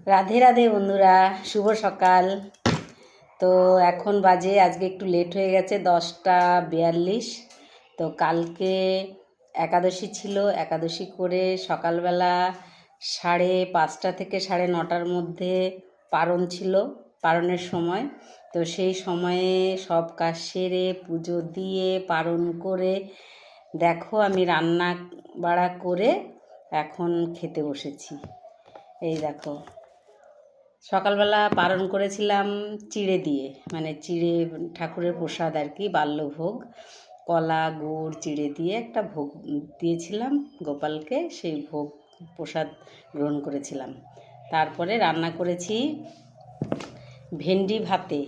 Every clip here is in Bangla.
রাধে রাধে বন্ধুরা, শুভ সকাল। তো এখন বাজে, আজকে একটু লেট হয়ে গেছে, 10টা 42। তো কালকে একাদশী ছিল, একাদশী করে সকালবেলা 5:30 থেকে 9:30-র মধ্যে পারণ ছিল, পারণের সময়। তো সেই সময়ে সব কাজ সেরে পুজো দিয়ে পারণ করে দেখো আমি রান্না বাড়া করে এখন খেতে বসেছি। এই দেখো, সকালবেলা পারণ করেছিলাম চিড়ে দিয়ে, মানে চিড়ে ঠাকুরের প্রসাদ আর কি, বাল্যভোগ, কলা গুড় চিড়ে দিয়ে একটা ভোগ দিয়েছিলাম গোপালকে, সেই ভোগ প্রসাদ গ্রহণ করেছিলাম। তারপরে রান্না করেছি ভেন্ডি ভাতে।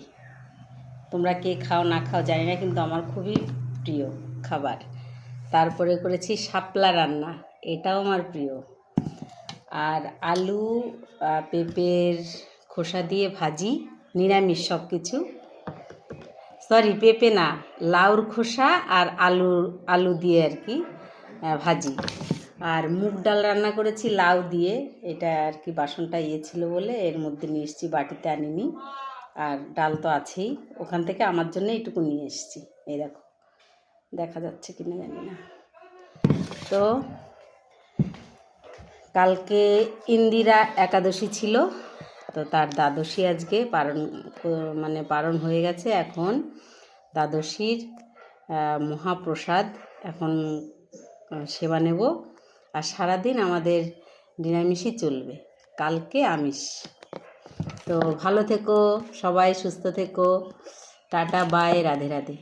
তোমরা কে খাও না খাও জানি না, কিন্তু আমার খুবই প্রিয় খাবার। তারপরে করেছি শাপলা রান্না, এটাও আমার প্রিয়। আর আলু পেঁপের খোসা দিয়ে ভাজি, নিরামিষ সব কিছু। সরি, পেঁপে না, লাউর খোসা আর আলু দিয়ে আর কি ভাজি। আর মুগ ডাল রান্না করেছি লাউ দিয়ে, এটা আর কি বাসনটা ছিল বলে এর মধ্যে নিয়ে এসেছি, বাটিতে আনিনি। আর ডাল তো আছেই, ওখান থেকে আমার জন্য এইটুকু নিয়ে এসেছি। এই দেখো, দেখা যাচ্ছে কিনা জানি না। তো কালকে ইন্দিরা একাদশী ছিল, তো তার দ্বাদশী আজকে পারণ হয়ে গেছে। এখন দ্বাদশীর মহাপ্রসাদ এখন সেবা নেব। আর সারাদিন আমাদের নিরামিষই চলবে, কালকে আমিষ। তো ভালো থেকো সবাই, সুস্থ থেকো, টাটা বাই, রাধে রাধে।